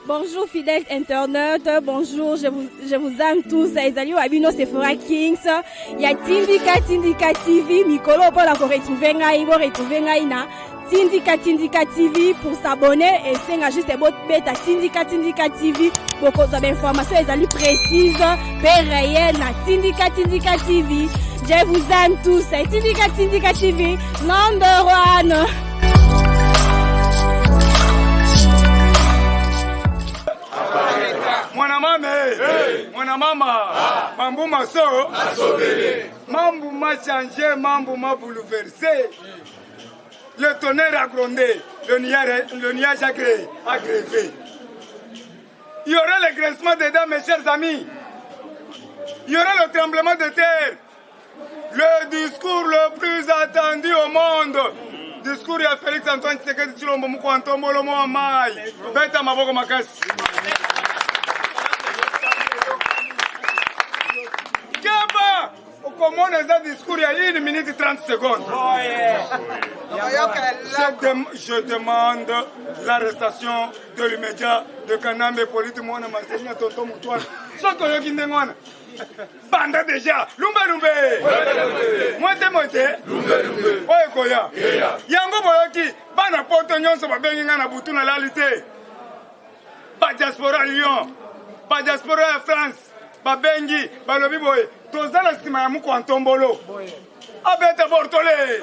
Bonjour fidèles internautes, bonjour, je vous aime tous. Ezali Wabino Sephora Kings. Il y a Tindika TV, Mikolo pour la retrouver ngai na Tindika TV pour s'abonner et c'est juste beta Tindika TV pour cause d'informations ezali précises, réelles na Tindika TV. Je vous aime tous. Tindika TV, number one. Mwana mama, mambo maso, mambo m'a changé, mambo m'a bouleversé. Le tonnerre a grondé, le nuage a greffé. Il y aura le grincement des dents, mes chers amis. Il y aura le tremblement de terre. Le discours le plus attendu au monde. Discours de Félix Antoine Tshisekedi Tshilombo Mukwantombo Lomo Amai. Beta Maboko Makasi. Comment on a discours il y a 1 minute et 30 secondes. Je demande l'arrestation de l'immédiat de Kanambe Polite Mouana Marcelina Tonton Moutouane. Soko Yoki Ndengwana. Banda déjà. Lumbe. Moite. Oye Koya. Yango Boyoki. Bana poto nyonso babengi nga na butu na lalité. Ba diaspora Lyon. Ba diaspora France. Babengi. Balobi boye. Tozala sima ya Mukwantombolo. Abeta Bortole.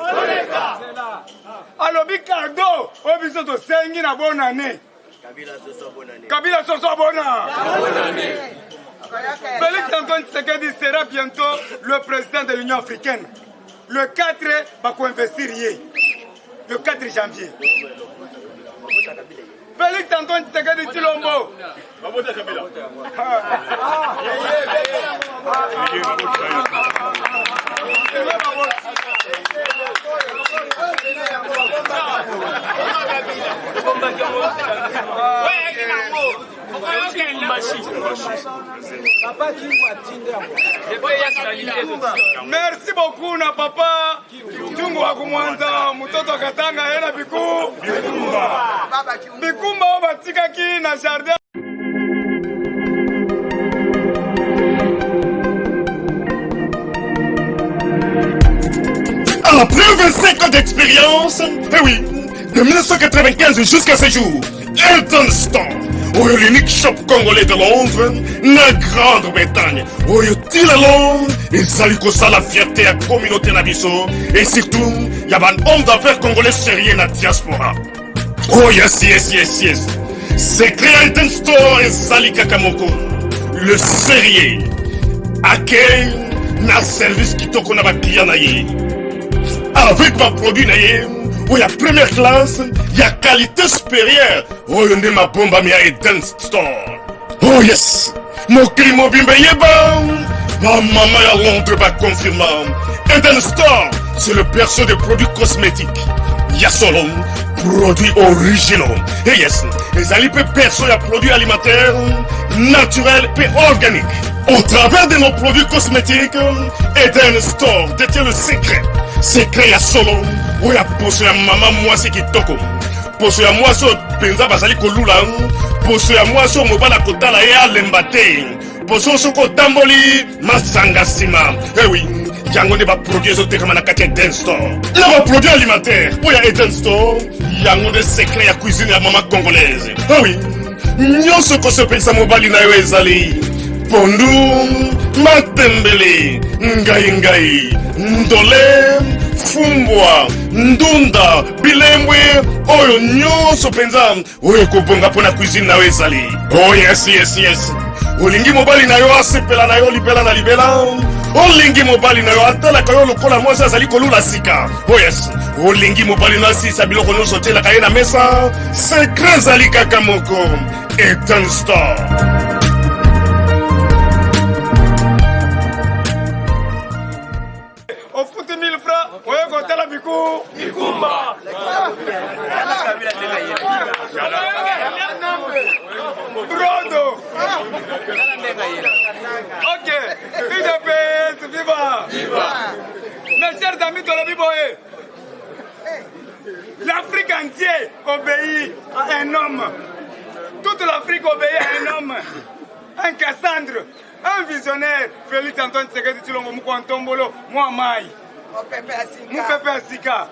Alobi cadeau. Obiso to sengi na bonne année. Kabila Soso bonne année. Félix Antoine Tshisekedi sera bientôt le président de l'Union africaine. Le 4, va co-investir hier. Le 4 janvier. Félix Antoine Tshisekedi Tshilombo. Merci beaucoup na papa Tungu wa kumwanza mtoto Katanga yena Bikumba batika ki na jardin. Après 25 ans d'expérience, eh oui, de 1995 jusqu'à ce jour, Elton Store, l'unique shop congolais de Londres, la Grande-Bretagne, il est Londres, ils allaient ça la fierté à la communauté nabiso, et surtout, il y a un homme d'affaires congolais sérieux dans la diaspora. Oh yes. C'est créé Elton Store et Zali Kakamoko, le sérieux, accueil, na service qui t'a qu'on a client naïe. Avec ma produit naïe, où il y a première classe, il y a qualité supérieure. Oh, il y a ma bombe à Eden Store. Oh yes, mon crime bimbe yeba. Ma maman à Londres va confirmer. Eden Store, c'est le berceau des produits cosmétiques. Il y a solo produits originaux. Et yes, les alipes perso et produits alimentaires naturels et organiques. Au travers de nos produits cosmétiques, Eden Store détient le secret. Secret ya solo, où ya poso ya maman moi c'est qui toko. Poso ya moi so penza basali kolula, poso ya moi so mobala kotala ya lembate. Poso so ko tamboli masanga sima. Eh oui, yango ne ba produit so te kama na kati Eden Store. Na ba produit alimentaire, où ya Eden Store, yango de secret ya cuisine ya maman congolaise. Eh oui, nyonso ko so pensa mobali na yo ezali. Pondu, matembele, ngai, ndole, fumbwa, ndunda, bilembwe, oyo nyonso penza, oyo kobonga pona cuisine na ezali. Oh yes. Olingi mobali na yo asepela na yo libela na libela. Olingi mobali na yo atala ka yo lokola mwasi azali kolula sika. Oh yes. Olingi mobali na si sabiloko nyonso tela ka ye na mesa. Secret zali kaka moko. Eden Store. Bikumba. Brodo. Ok. Viva. Mes chers amis de la Biboé, l'Afrique entière obéit à un homme. Toute l'Afrique obéit à un homme, un Cassandre, un visionnaire. Félix Antoine Tshisekedi Tshilombo Mukwantombolo, moi Maï. Mon pépé Asika.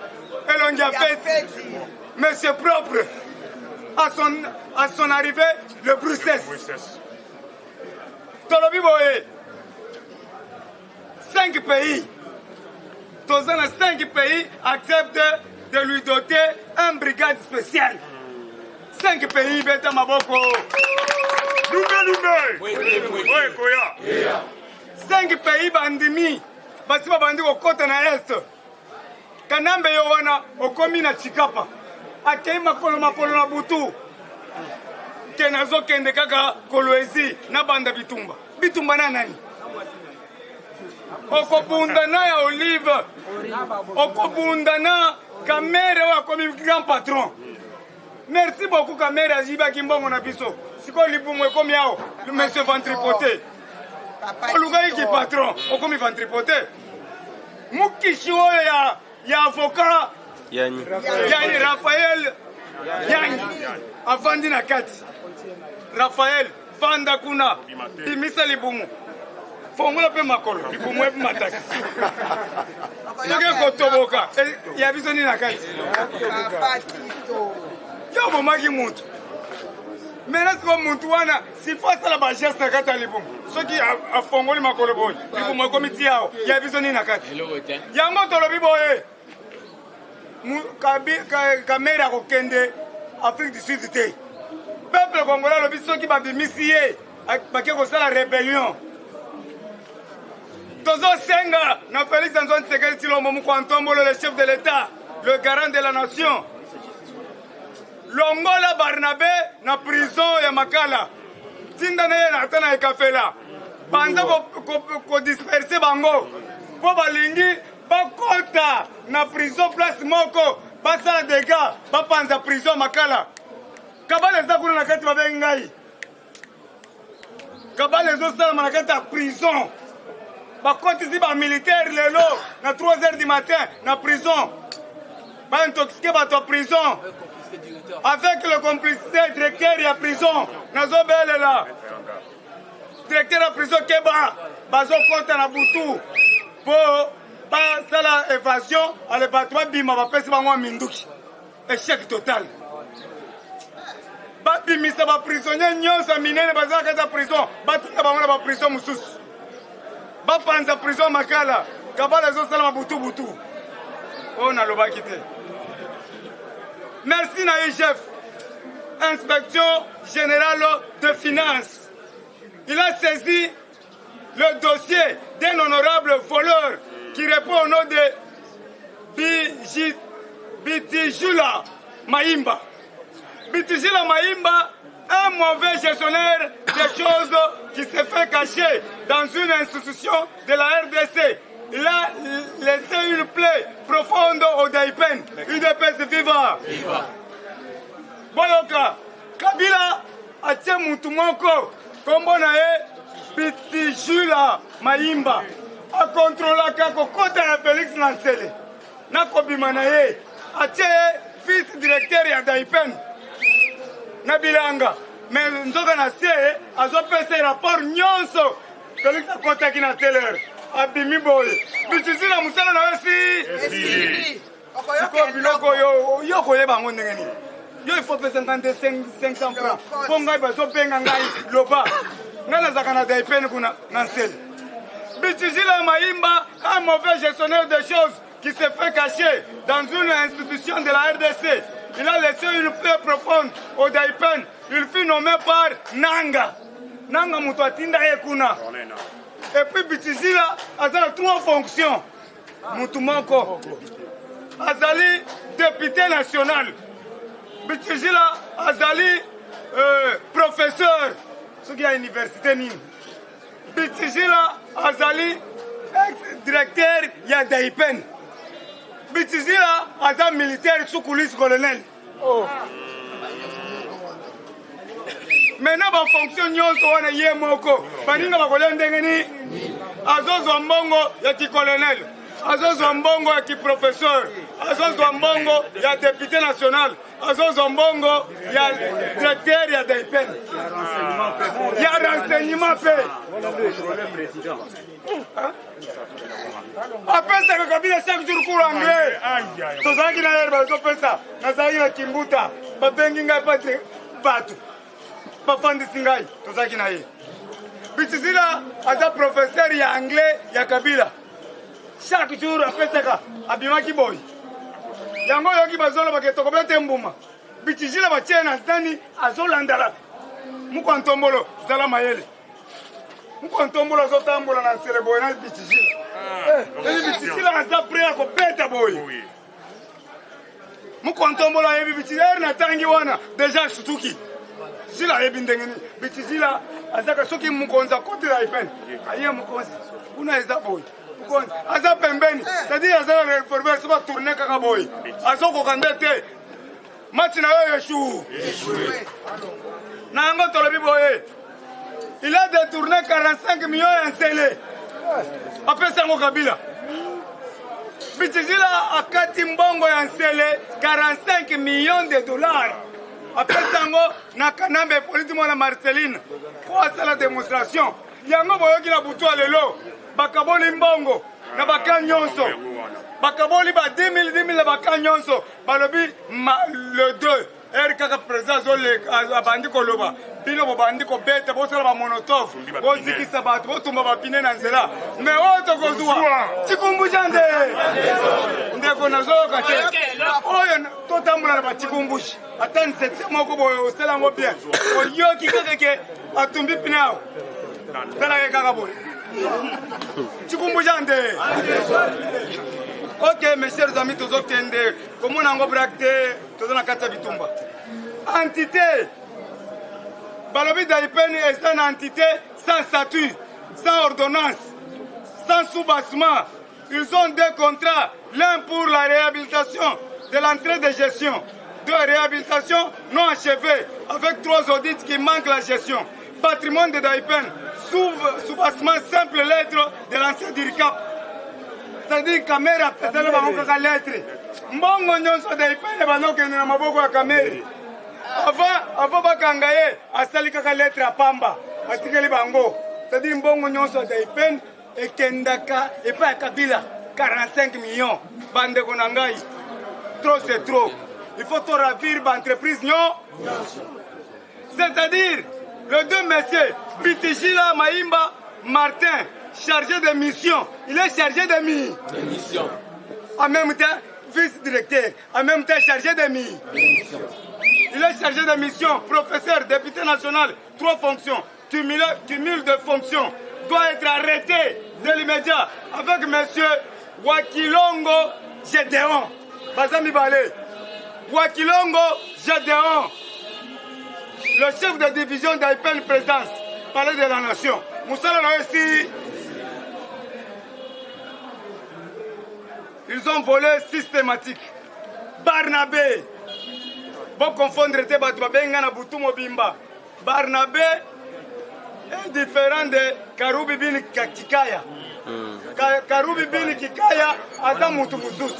Et l'on y a fait, monsieur propre, à son arrivée, le Bruxelles. Tolobi Boé, 5 pays. Tous les 5 pays acceptent de lui doter un brigade spéciale. 5 pays, Beta Maboko. 5 pays bandimi. Basiba bandi au côté na est. Kanambe yowana okomi na Chikapa. Akei makolo na butu. Kenazo kende kaka Kolwezi na banda bitumba. Bitumba na nani? Okobunda na ya Olive. Okobunda na Kamere wa komi grand patron. Merci beaucoup Kamere ajiba kimbongo na biso. Siko libumu ekomi yao. Le monsieur ventripoté. Olugai ki patron. Okomi ventripoté. Mukishi ya avocat. Yani Raphaël. Yani. Avandi na kati. Raphaël. Vanda kuna. Bimisa libumu. Fongola pe makolo. Libumu epi mataki. Soke kotoboka. Ya biso ni na kati. Yo bomaki mutu. Maintenant siko mutu wana sifasa la bagesse na kati ya libumu. Soki afongoli makolo boy. Libumu ekomiti yao. Ya biso ni na kati. Yango tolobi boye. Kamere akokende Afrique du Sud te. Peuple congolais lobi soki babimisi ye bake kosala rébellion. Tozo senga na Félix Antoine Tshisekedi Tshilombo Mukwantombolo, le chef de l'État, le garant de la nation. Longola Barnabé na prison ya Makala. Tinda na ye na atana ekafela. Banza ko disperser bango. Po balingi bakota na prison place moko. Basala dégâts, bapanza prison Makala. Kabale za kuna na kati babengai. Kabale zo sala na kati ya prison. Bakoti zi ba militaire lelo na 3h du matin na prison. Ba intoxiqué ba to prison. Avec le complicité directeur ya prison. Nazo bele là. Directeur ya prison keba bazo kota na butu. Po ba sala évasion à le batwa bima ba pesi ba ngwa minduki. Échec total. Ba bimisa ba prisonnier nyonso minene baza kata prison. Ba tika ba ngwa ba prison mususu. Ba panza prison Makala. Kabala zo sala butu butu. On a le bakité. Merci Naïe chef. Inspection générale de finances. Il a saisi le dossier d'un honorable voleur qui répond au nom de Bitijula Maïmba. Bitijula Maïmba, un mauvais gestionnaire des choses qui se fait cacher dans une institution de la RDC. Il a laissé une plaie profonde au Daipen, une épaisse viva. Boyoka, Kabila a tient Moutoumoko, Kombonae, Bitijula Maïmba, a contrôlé Kakokota et Félix Nansele. Nakobimanae, a tient fils directeur à Daipen. Nabilanga, mais nous avons fait rapport nyonso. Félix a contacté na télé. Abimi boy. Bitisi la musala na wesi. Siko biloko yo koyeba ngo ndengeni. Yo il faut payer 500 francs. Ponga ba so penga ngai loba. Ngana za kana dai pen kuna nansel. Bitisi la Maïmba, un mauvais gestionnaire des choses qui se fait cacher dans une institution de la RDC. Il a laissé une plaie profonde au Daipen. Il fut nommé par Nanga. Nanga Moutoatinda Ekuna. Et puis Bitizila a 3 fonctions. Moutoumoko. Azali député national. Bitizila Azali professeur. Ce qui est à l'université Nîmes. Bitizila Azali ex-directeur ya Daipen. Bitizila Azali militaire sous coulisse colonel. Maintenant, ma fonction nyonso wana ye moko. Baninga bakolia ndengeni. Azozo mbongo ya ki colonel. Azozo mbongo ya ki professeur. Azozo mbongo ya député national. azozwa mbongo ya directeur ya Daipen ya renseignement pe apesaka Kabila chaque jour cours anglais tozalaki na yere bazopesa nazalaki na Kimbuta babengi ngai pate bato bafandisi ngai tozalaki na ye Bichizila aza professeur ya anglais ya Kabila chaque jour apesaka abimaki boy yango yoki bazolo baketoko bete mbuma Bichizila batie na ndani azolandala mukontombolo zala mayele mukontombolo azotambola na sereboy na Bichizila Bichizila aza prêt ko beta boy mukontombolo yebi Bichizila na tangi wana déjà sutuki Zila yebi ndengeni Bichizila azaka soki mukonza kote la Daipen aye mukonza kuna eza boy aza pembeni c'est-à-dire aza le réformer ça va tourner kaka boy azoko kandete match na yo échoué na ngo tolobi boy il a détourné 45 millions en scellé après ça ngo Kabila Bichizila akati mbongo ya scellé 45 millions de dollars après ça ngo na kanambe politiquement na Marceline kwa la démonstration yango boyoki na butu lelo bakaboli mbongo na baka nyonso bakaboli ba 10 000 na baka nyonso balobi le 2 kaka président zole abandi koloba bino bobandi ko beta bosala ba monotov bozikisa bato botumba bapine na nzela me oto kozwa chikumbujande ndeko nazoka te oyo totambola na bachikumbushi atani sete moko boyo osala ngo bien oyoki keke atumbi pinao sala ke kaka boyo chikumbujande. Ok, mes chers amis, tous obtenez. Comment on a bracté, tous on a quatre bitumba. Entité. Balobi Daipen est une entité sans statut, sans ordonnance, sans soubassement. Ils ont deux contrats, l'un pour la réhabilitation de l'entrée de gestion, deux réhabilitations non achevées, avec 3 audits qui manquent la gestion. Patrimoine de Daipen, soubassement simple lettre de l'ancien DIRCAP. C'est-à-dire caméra pesale bango kaka lettre. Mbongo nyonso Daipen banokende na maboko ya kamera. Avant bakanga ye asali kaka lettre ya pamba. Atikeli bango. C'est-à-dire mbongo nyonso Daipen ekendaka epa Kabila 45 millions. Bande konangai. Trop c'est trop. Il faut to ravir ba entreprise nyo. C'est-à-dire les deux messieurs Bichizila Maïmba Martin chargé de mission. Il est chargé de mission. En même temps, vice-directeur. En même temps, chargé de mission. Il est chargé de mission. Professeur, député national, 3 fonctions. Cumul de fonctions. Doit être arrêté de l'immédiat avec monsieur Wakilongo Gédéon. Bazami Balé. Wakilongo Gédéon. Le chef de division d'Aipen Présidence. Palais de la Nation. Moussala aussi. Ils ont volé systématique. Barnabé. Bon confondre te Batouabenga na Boutou Mobimba. Barnabé est différent de Karoubi Bini Kikaya. Karoubi Bini Kikaya aza mutu mususu.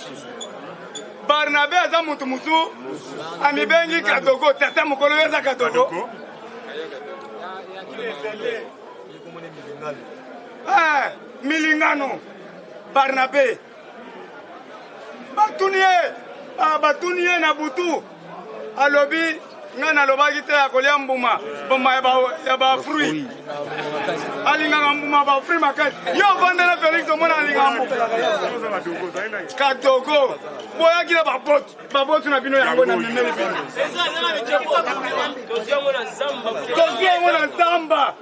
Barnabé aza mutu musu. Amibengi Kadogo. Tata mukolo yeza Kadogo. Milingano. Barnabé. Batunie na butu alobi ngana lobaki te akolia mbuma mbuma ya ba fruit alinga mbuma ba fruit makasi yo bandela Félix omona alinga mbuma Kadogo boyaki na babotu na bino yango na memeli bino toziengo na zamba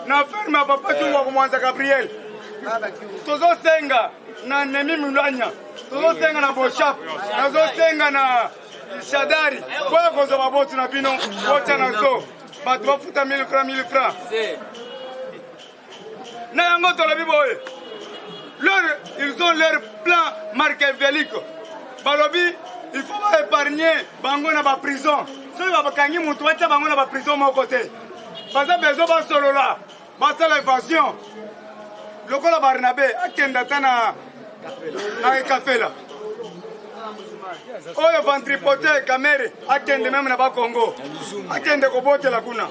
na ferme papa chungwa kumwanza Gabriel tozo senga na Nemi Mulanya, tozo senga na Boshap, tozo senga na Shadari, kwa kozo babotu na bino, kocha na zo, batu bafuta 1000 francs. Na yango tolobi boye, ils ont leur plan machiavélique. Balobi, il faut pas épargner bango na ba prison. Soki bakangi mutu batia bango na ba prison moko te. Baza bezo ba solo la, ba sala évasion. Lokola Barnabé akenda tana na café là. oyo ventripote kamere akende meme na bakongo akende kobotela kuna.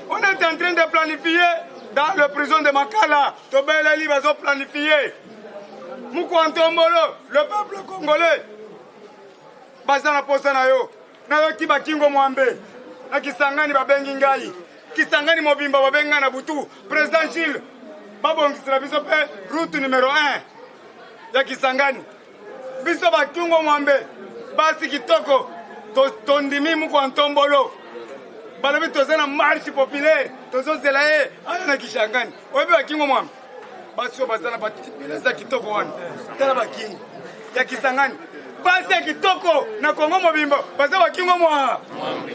On est en train de planifier dans la prison de Makala. Tobeleli bazo planifier. Mukwantombolo, le peuple congolais. Bazana posa na yo. Na yo ki bakingo mwambe. Na Kisangani babengi ngai. Kisangani mobimba babenga na butu. Président Gilles. Babongisela biso pe route numéro 1. Ya Kisangani. Biso bakingo mwambe. Basi kitoko. Tondimi Mukwantombolo. Balobi tozana marche populaire. Tozozela ye ana Kisangani. Oyebi bakingo mwambe. Basi yo bazana batileza kitoko wana. Tala bakingo. Ya Kisangani. Basi ya kitoko na Kongo mobimba. Baza bakingo mwambe.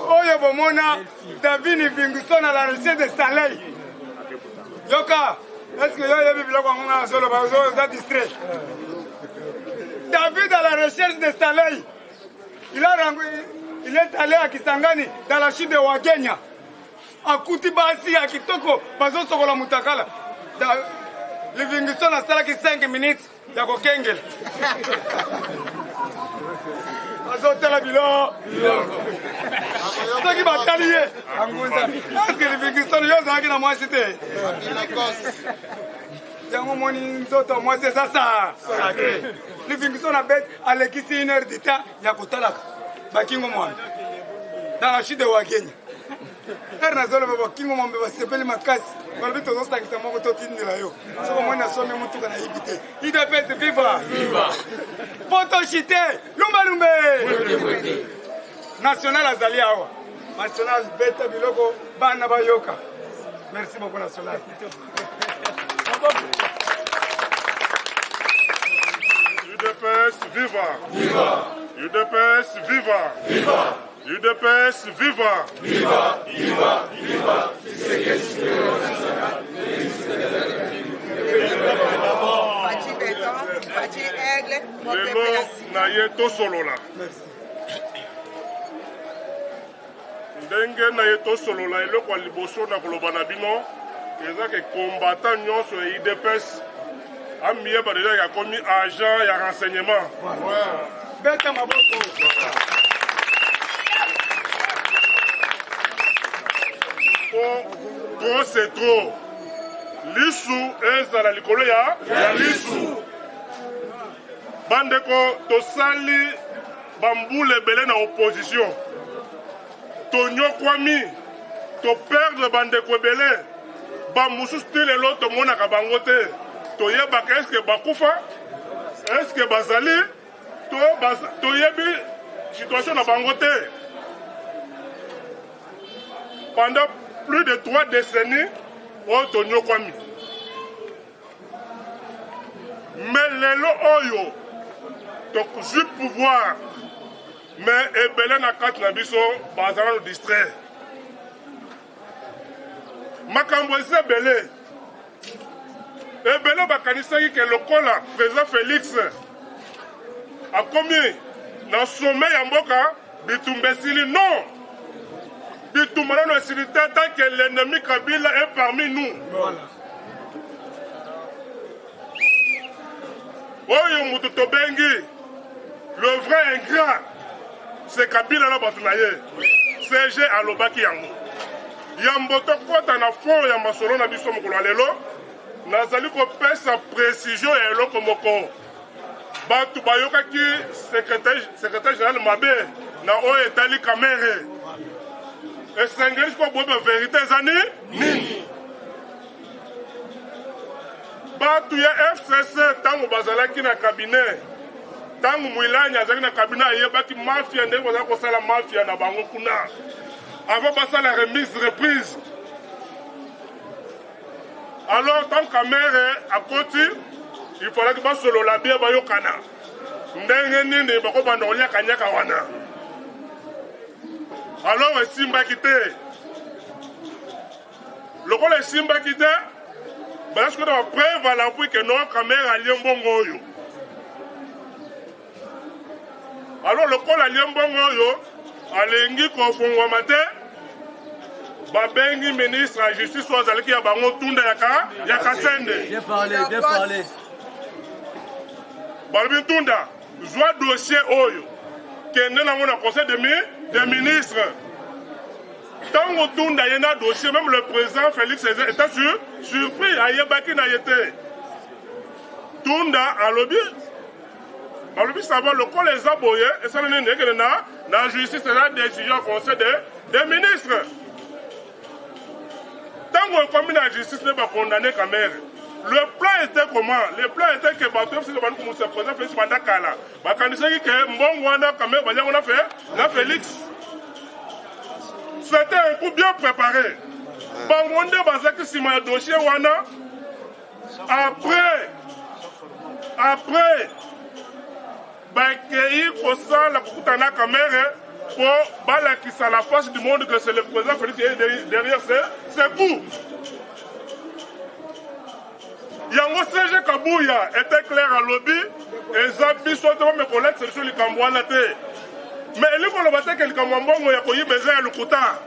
Oyo bomona David Vinguson à la recherche de Stanley. Yoka, est-ce que yo yebi biloko ngonga solo bazo za distrait? David à la recherche de Stanley. Il est allé à Kisangani dans la chute de Wagenya. Akuti basi ya kitoko bazo sokola mutakala. Livingstone a salaki 5 minutes ya kokengela. Bazo tela bilo. Soki batali ye. Est-ce que Livingstone yo zaki na mwasi te? Yango moni nzoto mwasi sasa. Livingstone a bet alekisi 1 heure de temps ya kotalaka. Bakingo mwana. Dans la chute de Wagenya. Erna zolo baba kingo mombe basepeli makasi. Balobi tozo sangisa moko totindela yo. Soko mwana some mutuka na ibite. IDPS viva. Viva. Poto chité. Lumba lumbe. National azali awa. National beta biloko bana bayoka. Merci beaucoup national. UDPS viva. Viva. UDPS viva. Viva. UDPS viva! Viva! Viva! Viva! Lelo na ye tosolola. Ndenge na ye tosolola eloko ya liboso na koloba na bino eza ke combattant nyonso ya UDPS amiyeba deja yakomi agent ya renseignement. Beta maboko. Trop c'est trop. Lisu ezala likolo ya lisu. Bandeko tosali bambule belé na opposition. Tonyokwami to perdre bandeko belé. Bamusu style l'autre monaka bango te. Toyeba est-ce que bakufa? Est-ce que bazali? Toyebi situation na bango te. Pendant plus de 3 décennies, Antonio Kwami. Mais lelo oyo, donc juste pouvoir, mais ebele na kat na biso, bazala no distrait. Makambo ese ebele. Ebele bakanisaki ke lokola président Félix a commis na sommet ya mboka bitumbesili non. Bitumana est tant que l'ennemi Kabila est parmi nous. Voilà. Oyo mututo bengi, le vrai ingrat, c'est Kabila na batunaye. CG alobaki yango. Yamboto kota na fond ya masolo na biso mokolo lelo, nazali ko pesa précision ya eloko moko. Batu bayokaki secrétaire général Mabe na oyo etali kamere. Et c'est un gars qui a vérité nini. Batu ya FCC tango bazalaki na cabinet. Tango Mwilanya azalaki na cabinet ayebaki mafia ndenge bazala kosala mafia na bango kuna. Avant passer la remise reprise. Alors tant kamere à côté, il fallait que basolo la bien bayokana. Ndenge nini bako bandolia kanyaka wana. Alors, Simba quitté. Le rôle est Simba quitté. Parce que nous avons preuve à l'appui que nos caméras alliés bongo. Alors, le rôle allié bongo, alengi konfongwa matin. Babengi ministre à justice soit allé qui a bango tunda yaka sende. Bien parlé, bien parlé. balobi Tunda zwa dossier oyo kende nango na conseil des ministres. Tant que Tunda y a dossier, même le président Félix était surpris à Yébaki na yete. Tunda a lobby. A lobby ça va le col les aboyés et ça n'est que la justice et la décision conseil des ministres. Tant que comme la justice n'est pas condamnée quand même. Le plan était comment? Le plan était que Bateau, c'est le président Félix Mandakala. Quand il s'agit que Mbongwana, quand même, on a fait la Félix. C'était un coup bien préparé. Bangonde Bazaki Sima dossier Wana. Après, Bakei Kosa la Koutana Kamere pour Balakis à la face du monde que c'est le président Félix qui est derrière ces coups. Yango Serge Kabouya était clair à lobby et Zabi soit mes collègues c'est sur le Cambouana. Mais il faut le battre que le Cambouana a connu besoin de l'Ukuta.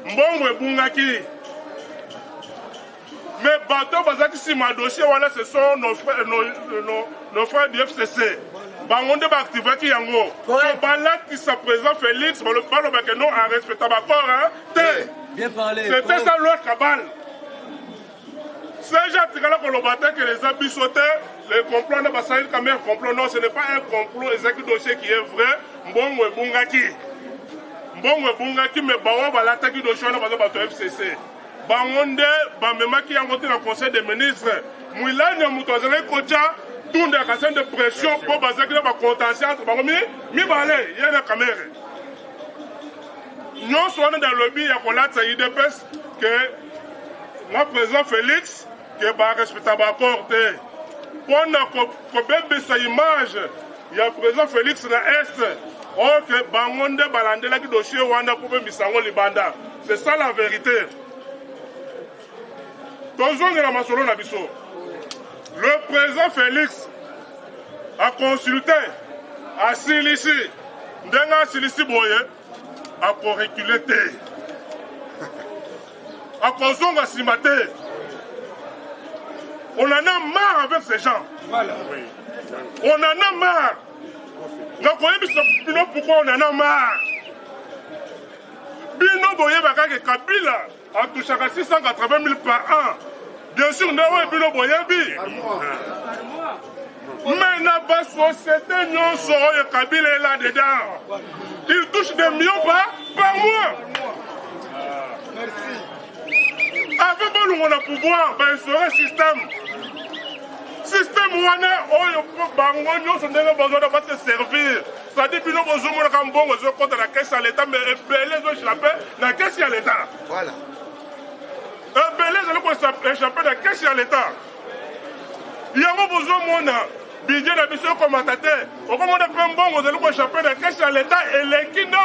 Mbongo et Bungaki. Mais bateau Bazaki Sima dossier, voilà, ce sont nos frères du FCC. Bangonde va activer qui yango. Bala qui se présente Félix, le parle avec nous en respectant ma corps. Bien parlé. C'était ça l'autre cabale. C'est déjà que le bataille que les habits sautaient, le complot n'a pas salué comme un complot. Non, ce n'est pas un complot, exact dossier qui est vrai. Mbongo et Bungaki. Mbongo et Bungaki, mais Bawa va l'attaquer dossier dans le FCC. Bangonde, Bamema qui a voté dans le conseil des ministres. Moulane Moutouazele Kocha, tout des cassins de pression pour baser que la contentieux entre Bangomi, Mibale, il y a la caméra. Nous sommes dans le lobby, il y a qu'on a IDPS que le président Félix, qui est respectable à porter. Pour que sa image, il y a le président Félix dans l'Est. Or que Bangonde Balandela qui dossier Wanda pour Misango Libanda. C'est ça la vérité. Le président Félix a consulté à Silici, Ndenga Silici Boye, a corriculé. A Kozonga Simate. On en a marre avec ces gens. Voilà. On en a marre. Pourquoi on en a marre? Bino Boye Bakake Kabila a touché à 680 000 par an. Bien sûr, nous avons Bino Boye. Mais la société non sort Kabila est là-dedans. Il touche des millions par mois. Merci. Avec nous, on a pouvoir, ben, sur un système. Système où on est, besoin de se servir. C'est-à-dire que nous avons besoin de la caisse à l'État, mais les autres échappent la caisse à l'État. Voilà. Les autres échappent la caisse à l'État. Il y a besoin de budget de mission commentateur. Au moment de prendre bon, vous allez échapper la caisse à l'État et les Kina,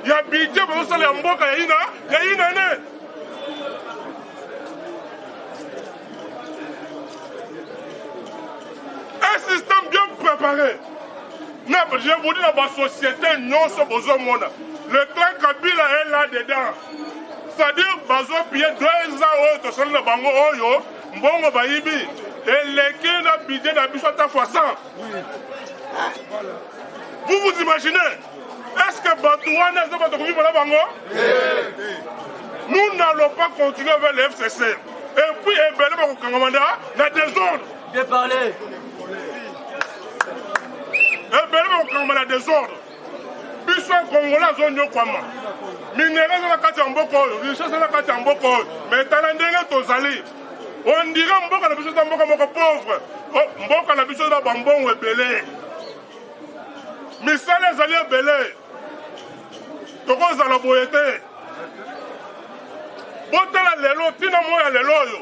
il y a budget pour nous aller en Boka, il y a une année. Un système bien préparé. Je vous dis dans ma société, non, c'est besoin de monde. Le clan Kabila est là-dedans. C'est-à-dire, bazo payé 2 ans, tu sais, le bango, mbongo baïbi. Et les qui n'a bidé n'a bichot à fois 100. Vous vous imaginez? Est-ce que Batouane est pas de la bango? Nous n'allons pas continuer vers le FCC. Et puis, Ebele Kangamanda n'a désordre. Bien parlé. Ebele Kangamanda n'a désordre. Puisque Congolais zone Yokwama. Minéral dans la carte en Boko, richesse dans la carte en Boko. Mais Talandéga Tozali. On dirait Mboka la bichette en Boko pauvre. Mboka la bichette en Bambon ou Ebele. Mais ça les alliés Ebele. Toko Zala Boyete. Botala Lelo, Tina Moya Lelo.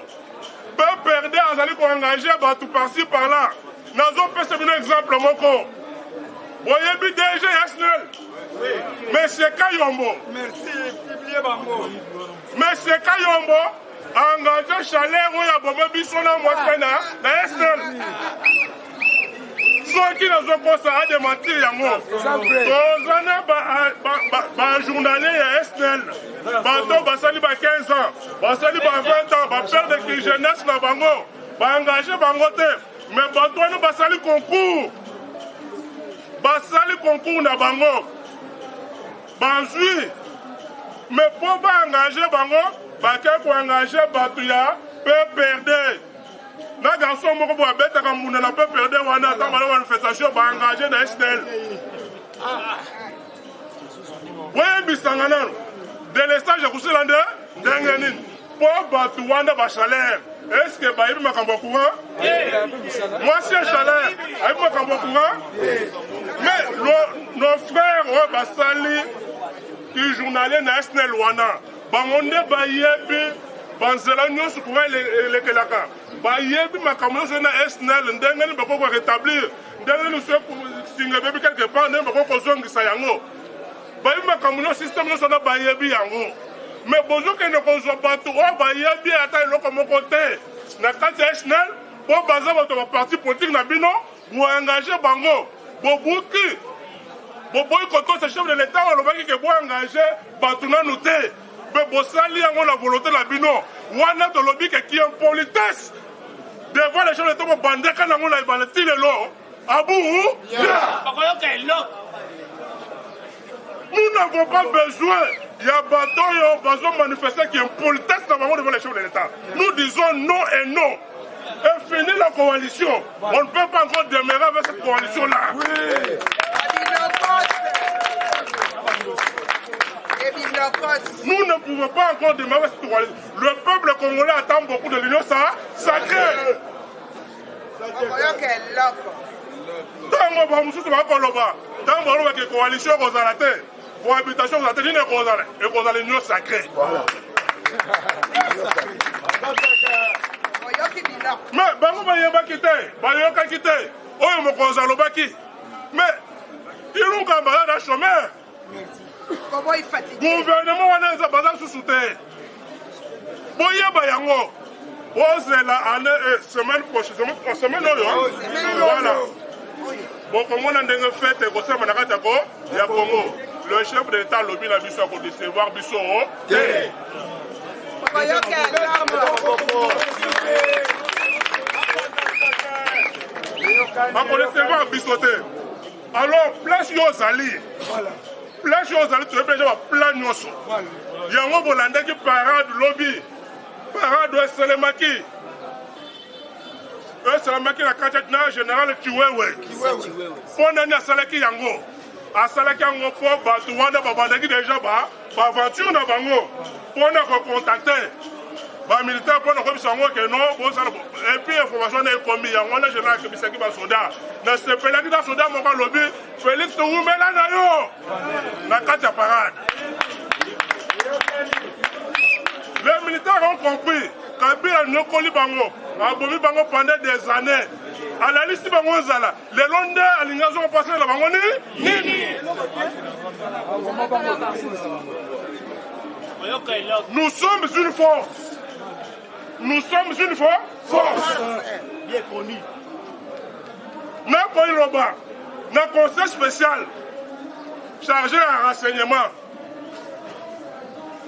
Peu perdre Azali pour engager tout par-ci par-là. Nazo peut se donner un exemple Moko. Boyebi DG Yasnel. Monsieur Kayombo. Merci, publié Bango. Monsieur Kayombo, engagé Chalère ou Yabobo Bissona Mwapena, la Yasnel. Ceux qui nous ont conseillé à démentir Yango. Tozana, journalier Yasnel. Bateau, Basali, 15 ans. Basali, 20 ans. Père de qui jeunesse, Bango. Engagé Bangote. Mais Batoine basali concours. Basali concours na bango. Banzui. Mais pour pas engager bango, baké pour engager Batuya peut perdre. Na garçon moko bo abeta ka muna na peut perdre wana ta bala manifestation ba engager na SNL. Ouais bisangana. De l'estage à Kousselande, d'Enganin. Pour Batu wana ba salaire. Est-ce que ba ibi makambo courant? Moi c'est salaire. Ibi makambo courant? Mais nos frères ouais basali qui journalier na SNL wana. Bangonde ba yebi banzela nyonso pour les kelaka. Ba yebi makambo na SNL ndengeni ba ko rétablir. Ndengeni se singa bebi quelque part ndengeni ba ko zongisa yango. Ba yebi makambo no système no sona ba yebi yango. Mais bonjour que nous avons battu, on va y aller à taille comme côté. Na kati SNL, pour baser votre parti politique na bino, vous engagez bango, vous bouki, vous boycottez ce chef de l'État, on va dire que vous engagez batuna noté. Mais vous sali en la volonté na bino, ou en a de lobby qui est en politesse. Devant les chefs de l'État, vous bandez quand on a balancé le lot. Abou, nous n'avons pas besoin. Il y a besoin de manifester qui est une politesse devant les chefs de l'État. Nous disons non et non. Et finir la coalition. On ne peut pas encore demeurer avec cette coalition-là. Nous ne pouvons pas encore demeurer avec cette coalition. Le peuple congolais attend beaucoup de l'union sacrée. Tant que la coalition pour habitation, vous avez dit que l'union sacrée. Mais, bango ba yeba kité, ba yoka kité. Oyo mo konza lobaki. Mais ils ont un chômeur. Comment il fatigue? Gouvernement wana za baza sous-souté. Boyeba yango. Ose la année semaine prochaine, semaine oyo. Voilà. Bon, comme on a une fête, il y a Congo. Le chef de l'État lobby la mission pour décevoir Bissot. Pour décevoir Bissoté. Alors, place Yozali. Place Yozali, tu veux déjà plan Yosso. Il y a un Bollandais qui parade lobby. Parade de Selemaki. C'est la machine à la générale Kiwewe. Pour n'en a salaki yango. A salaki yango pour Batouanda Babandaki déjà bas. Pour aventure na bango. Pour nous contacter. Les militaires pour nous dire que non. Et puis l'information est commise. On a général qui est soldat. Dans ce pays-là, qui est soldat, mon lobby, Félix Toumela Nayo. La carte à parade. Les militaires ont compris. Kabila ne connaît pas Abomi bango pendant des années. À la liste bango zala. Les Londais à l'ingazon passé la bango ni. Nous sommes une force. Nous sommes une force. Bien connu. N'a pas eu le bas. N'a conseil spécial chargé à renseignement.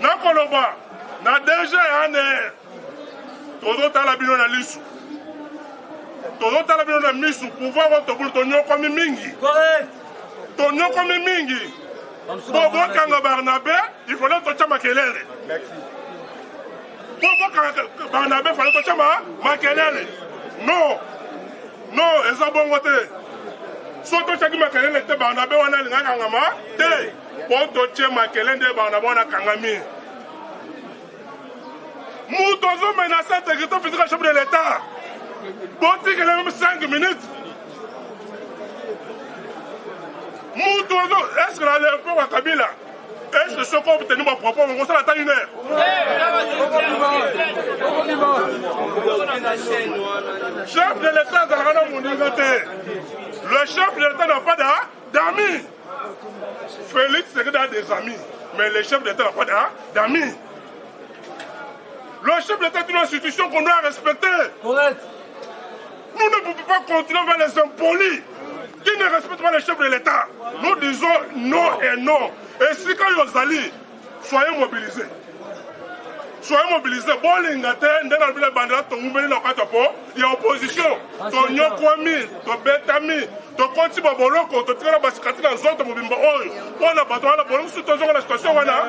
N'a pas le bas. N'a déjà un air. Todo tala bino na lisu. Todo tala bino na misu. Pouvoir votre boule tonyo comme mingi. Correct. Tonyo comme mingi. Bobo kanga Barnabé, il fallait tocha makelele. Merci. Bobo kanga Barnabé, il fallait tocha makelele. Non. Non, eza bongote. So tocha ki makelele te Barnabé wana linga kangama te. Po tocha makelele Barnabé wana kangami. Nous devons menacer l'intégrité physique du chef de l'État. Pour dire qu'il y a même 5 minutes. Nous devons. Est-ce que la réforme à Kabila, est-ce que ce qu'on obtient mon propos, on va attendre une heure? Chef de l'État n'a mon liberté. Le chef de l'État n'a pas d'amis. Félix a des amis, mais le chef de l'État n'a pas d'amis. Le chef de l'État est une institution qu'on doit respecter. Correct. Nous ne pouvons pas continuer vers les impolis qui ne respectent pas le chef de l'État. Nous disons non et non. Et si quand vous allez, soyez mobilisés. Soyez mobilisés. Bon, l'ingate, ya opposition tonyokwami tobetami tokonti baboloko totikala basikati na nzoto mobimba oyo mpona bato wana boloko mosusu tozonga na situation wana.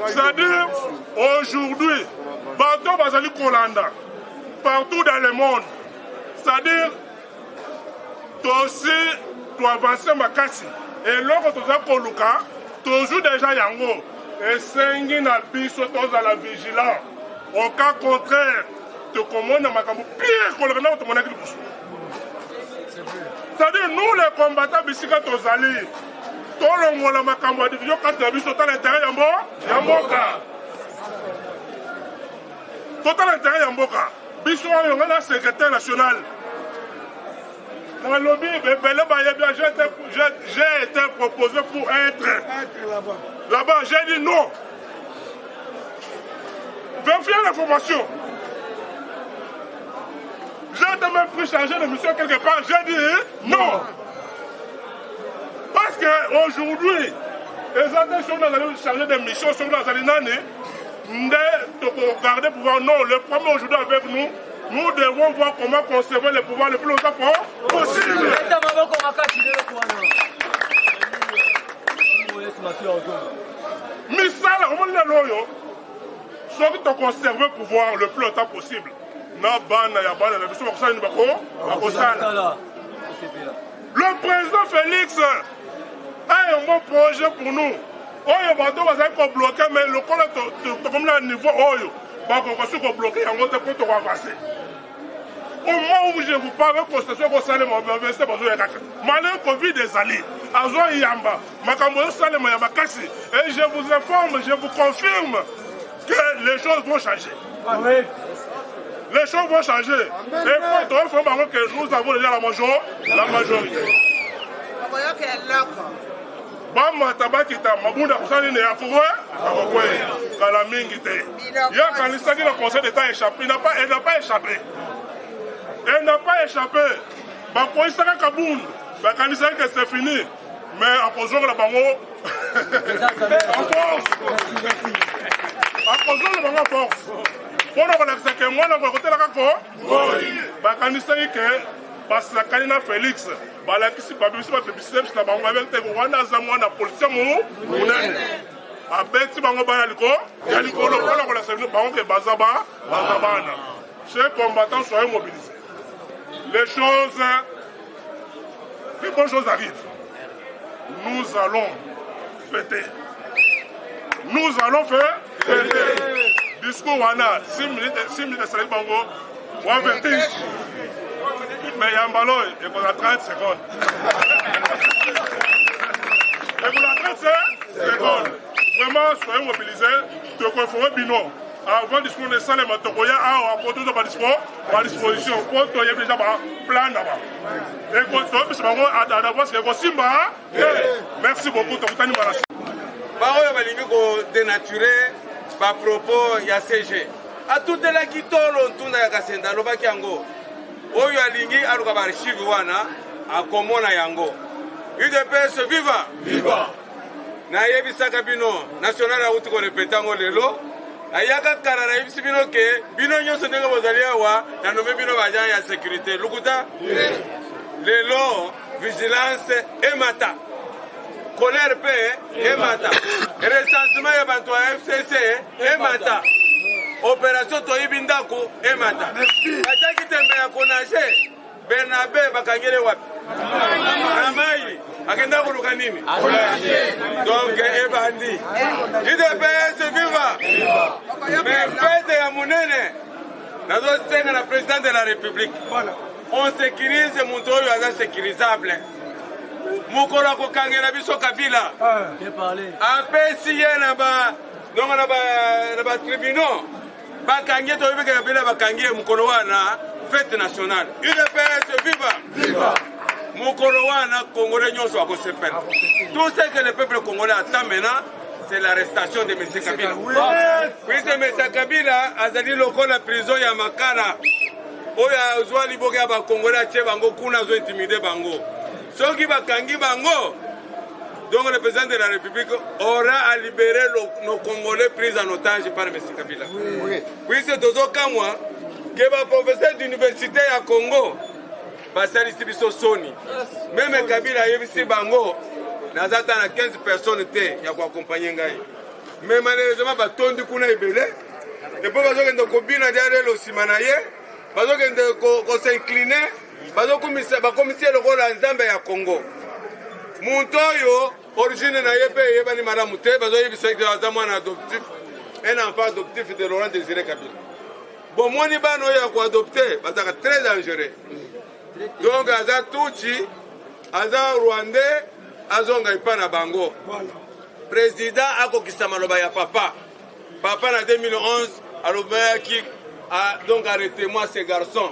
C'est-à-dire aujourd'hui bato bazali kolanda partout dans le monde, c'est-à-dire tosi toavancer makasi eloko toza koluka tozu déjà yango esengi na biso tozala vigilant au cas contraire tokomona makambo pire koleka na tomonaki liboso. C'est-à-dire nous les combattants bisika tozali tolongola makambo ya division kati na biso tala intérêt ya mboka totala intérêt ya mboka biso oyo nga na secrétaire national dans le lobby, j'ai été proposé pour être là-bas. Là-bas, j'ai dit non. Vérifier l'information. J'ai même pris chargé de mission quelque part. J'ai dit non. Parce qu'aujourd'hui, les athlètes sont chargés de mission, sont dans les années. De garder le pouvoir. Non, le problème aujourd'hui avec nous. Nous devons voir comment conserver le pouvoir le plus longtemps possible. Misala, on va le soit que tu conserves le pouvoir le plus longtemps possible. Le président Félix a un bon projet pour nous. On va bloquer, mais le niveau va bloquer, on va avancer. Au moment où je vous parle, constitution concernée malgré Covid des alliés, Azo Yamba, Makambo Salem Yamakasi, et je vous informe, je vous confirme que les choses vont changer. Amen. Les choses vont changer. Amen. Et pour toi, que nous avons déjà la majorité. Bama tabakita mabunda kusani ne yakouwe akokwe kala mingi te. Ya kanisa qui le conseil d'État échappé, elle n'a pas échappé. Elle n'a pas échappé. Bah pour ça Kaboun, bah kanisa que c'est fini. Mais à cause de la bango en force. À cause de la bango en force. Pour nous connaître que moi na côté la kako. Bah kanisa que parce que Kalina Félix balakisi babisi biceps na bango avec te wana za mwana police mu munene abeti bango bana liko ya likolo kala kola senu bango ke bazaba bazabana. Ces combattants soient mobilisés. Les bonnes choses arrivent. Nous allons fêter. Nous allons faire fêter. Discours wana 6 minutes de salut bango 1 20. Mais il y a un ballon et qu'on a 30 secondes. Et pour la 30 secondes, vraiment, soyez mobilisés, te conformer bino. Avant de discuter de ça, les matokoya a apporté à disposition. Pour toi, il y a déjà un plan là-bas. Et pour toi, c'est à d'avance qu'il y a Simba. Merci beaucoup. Baroya balingi ko dénaturer par propos ya CG. A toute la kitolo ntuna ya kasenda lobaki yango. Oyo alingi aluka ba archive wana akomona yango. UDPS viva viva. Na yebisaka bino national ya uti ko repetango lelo. Ayaka karara yebisi bino ke bino nyonso ndenge bozali awa na nome bino baja ya sécurité. Lukuta lelo vigilance emata. Colère paix emata. Recensement ya bantu ya FCC emata. Opération Toyibindako emata. Ataki tembe ya konaje Bernabe bakangere wapi? Amai akenda kuluka nini? Donc ebandi. UDPS viva. Mais fête ya munene. Nazo senga na président de la République. On sécurise muntu oyo aza sécurisable. Mukora ko kangera biso Kabila. Apesi ye na ba nonga na ba tribunal. Bakangie to yebeka Kabila bakangie mukolo wana fête nationale. UDPS viva viva. Mukolo wana Congolais nyonso akosepela. Tout ce que le peuple congolais attend maintenant, c'est l'arrestation de M. Kabila. Puisque M. Kabila azali lokola prison ya Makala. Oya zwa liboke ya ba Congolais tie bango kuna zo intimider bango. Soki bakangi bango Donc le président de la République aura à libérer nos Congolais pris en otage par M. Kabila. Puisque Dozo Kamwa, que va professeur d'université à Congo, basali biso soni. Même Kabila yebisi bango, nazata na 15 personnes te ya ko accompagner ngai. Mais malheureusement batondi kuna ebele. Et puis bazokende kobina diare lo simanaye, bazokende ko s'incliner, bazokumisa bakomisia lokola nzambe ya Congo. Muntoyo origine na yepe yebani madame te bazoyebisa que azamwana adoptif, un enfant adoptif de Laurent Désiré Kabila. Bon moni bano ya ko adopter, bazaka très dangereux. Donc aza tuchi, aza rwandais, azonga ipana bango. Président akokisa maloba ya papa. Papa en 2011 qui a donc arrêtez-moi ces garçons.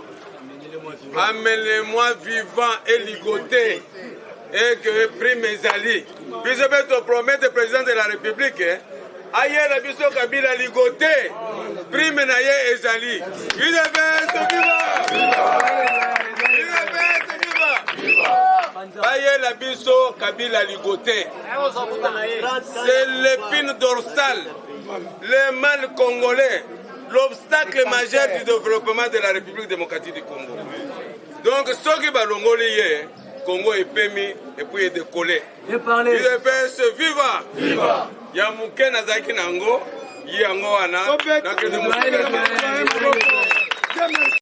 Amenez-moi vivant et ligoté. Et que pris mes alliés. Puis je vais te promettre, président de la République, aïe la biso Kabila ligoté. Pris menaye et alliés. Il devait se vivre. Aïe la biso Kabila ligoté. C'est l'épine dorsale, le mal congolais, l'obstacle majeur du développement de la République démocratique du Congo. Donc, ce qui va l'ongolier, Congo est permis et puis est décollé. Il devait se vivre. Yamuke Nazaki Nango, Yango Ana.